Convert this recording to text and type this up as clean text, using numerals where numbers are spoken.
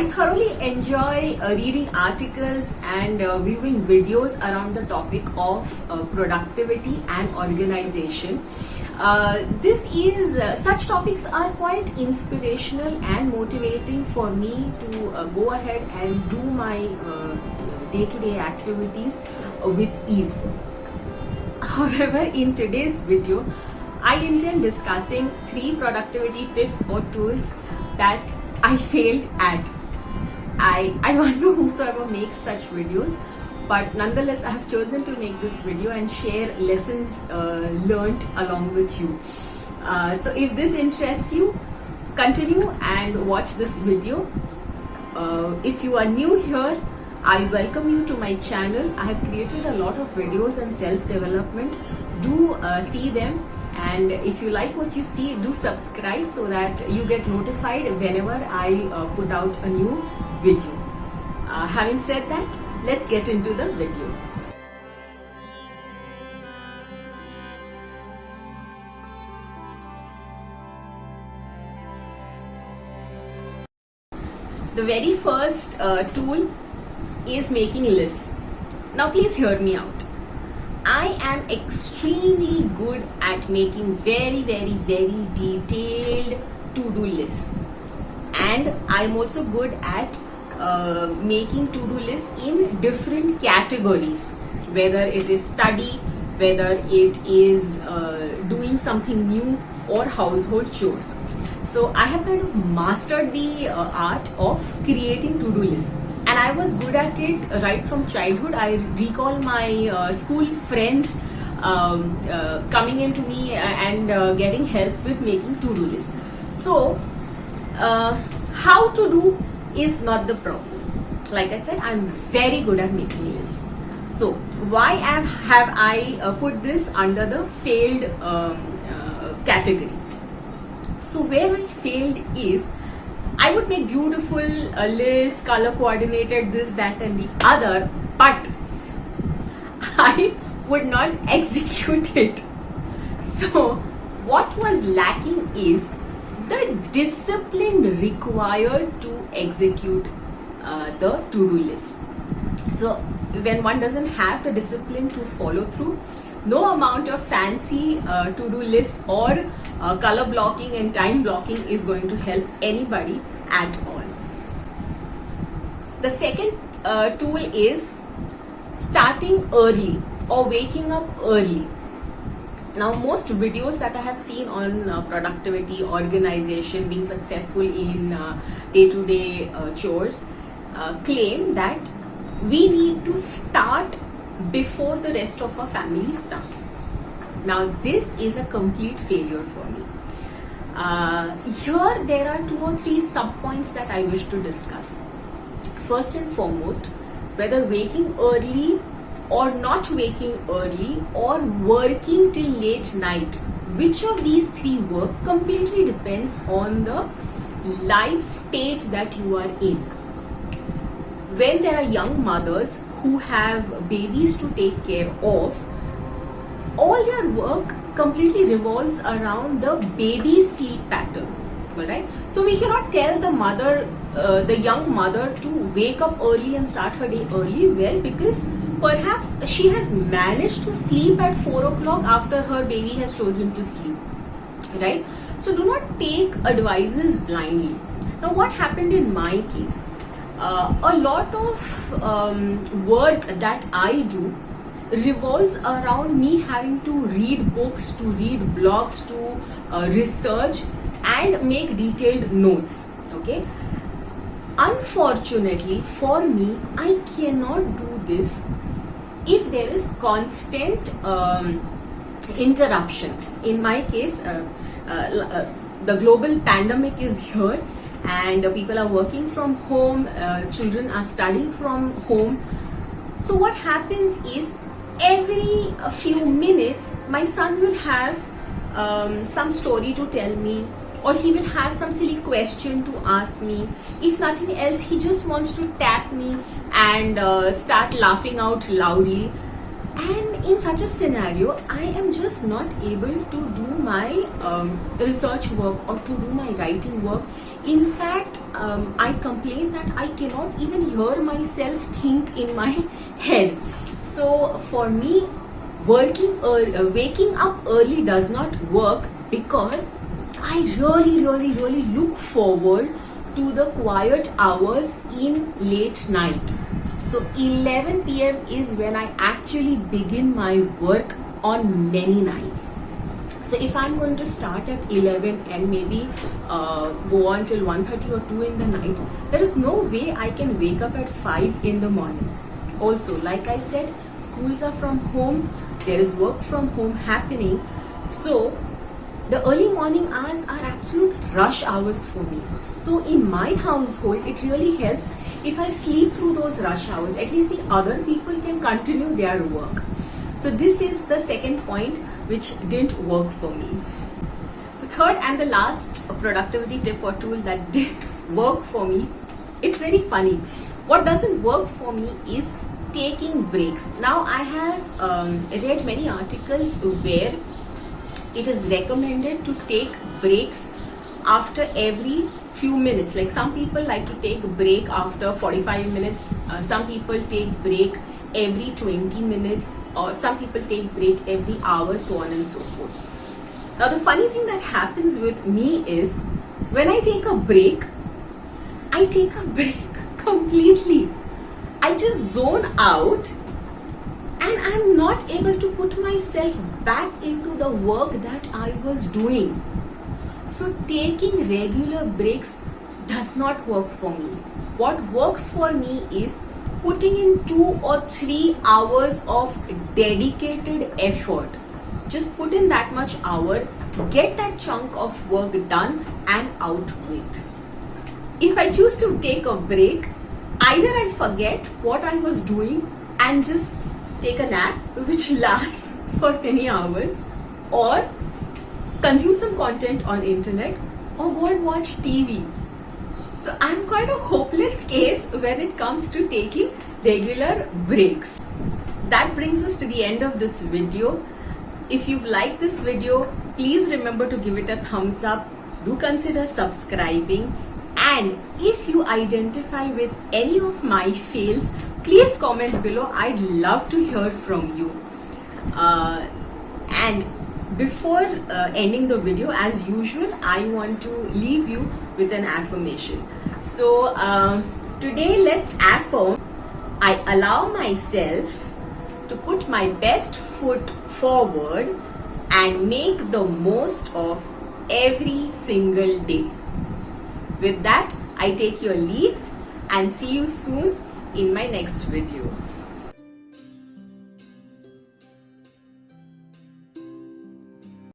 I thoroughly enjoy reading articles and viewing videos around the topic of productivity and organization. Such topics are quite inspirational and motivating for me to go ahead and do my day-to-day activities with ease. However, in today's video, I intend discussing 3 productivity tips or tools that I failed at. I wonder whosoever makes such videos, but nonetheless I have chosen to make this video and share lessons learned along with you. So if this interests you, continue and watch this video. If you are new here, I welcome you to my channel. I have created a lot of videos on self-development. Do see them, and if you like what you see, do subscribe so that you get notified whenever I put out a new video. Having said that, let's get into the video. The very first tool is making lists. Now please hear me out. I am extremely good at making very detailed to-do lists, and I'm also good at making to-do lists in different categories, whether it is study, whether it is doing something new, or household chores. So I have kind of mastered the art of creating to-do lists, and I was good at it right from childhood. I recall my school friends coming into me and getting help with making to-do lists. So how to do is not the problem. Like I said, I'm very good at making lists. So why have I put this under the failed category? So where I failed is, I would make beautiful lists, color coordinated, this, that and the other, but I would not execute it. So what was lacking is the discipline required to execute the to-do list. So when one doesn't have the discipline to follow through, no amount of fancy to-do lists or color blocking and time blocking is going to help anybody at all. The second tool is starting early or waking up early. Now, most videos that I have seen on productivity, organization, being successful in day-to-day chores claim that we need to start before the rest of our family starts. Now, this is a complete failure for me. Here there are 2 or 3 sub-points that I wish to discuss. First and foremost, whether waking early or not waking early or working till late night, which of these 3 work completely depends on the life stage that you are in. When there are young mothers who have babies to take care of, all their work completely revolves around the baby's sleep pattern. Alright, so we cannot tell the mother, the young mother, to wake up early and start her day early. Well, because perhaps she has managed to sleep at 4 o'clock after her baby has chosen to sleep. Right? So do not take advices blindly. Now, what happened in my case? A lot of work that I do revolves around me having to read books, to read blogs, to research and make detailed notes. Okay. Unfortunately for me, I cannot do this if there is constant interruptions. In my case, the global pandemic is here, and people are working from home, children are studying from home. So what happens is, every few minutes my son will have some story to tell me, or he will have some silly question to ask me. If nothing else, he just wants to tap me and start laughing out loudly. And in such a scenario, I am just not able to do my research work or to do my writing work. In fact, I complain that I cannot even hear myself think in my head. So for me, waking up early does not work, because I really look forward to the quiet hours in late night. So 11 p.m. is when I actually begin my work on many nights. So if I'm going to start at 11 and maybe go on till 1:30 or 2 in the night, there is no way I can wake up at 5 in the morning. Also, like I said, schools are from home, there is work from home happening. So the early morning hours are absolute rush hours for me. So in my household, it really helps if I sleep through those rush hours. At least the other people can continue their work. So this is the second point which didn't work for me. The third and the last productivity tip or tool that didn't work for me, it's very funny. What doesn't work for me is taking breaks. Now I have read many articles where it is recommended to take breaks after every few minutes. Like some people like to take a break after 45 minutes, some people take break every 20 minutes, or some people take break every hour, so on and so forth. Now the funny thing that happens with me is, when I take a break completely. I just zone out and I'm not able to put myself back into the work that I was doing. So taking regular breaks does not work for me. What works for me is putting in 2 or 3 hours of dedicated effort. Just put in that much hour, get that chunk of work done and out with. If I choose to take a break, either I forget what I was doing and just take a nap which lasts for many hours, or consume some content on internet, or go and watch TV. So I'm quite a hopeless case when it comes to taking regular breaks. That brings us to the end of this video. If you've liked this video, please remember to give it a thumbs up. Do consider subscribing. And if you identify with any of my fails, please comment below. I'd love to hear from you. And before ending the video, as usual, I want to leave you with an affirmation. So today let's affirm: I allow myself to put my best foot forward and make the most of every single day. With that, I take your leave and see you soon in my next video.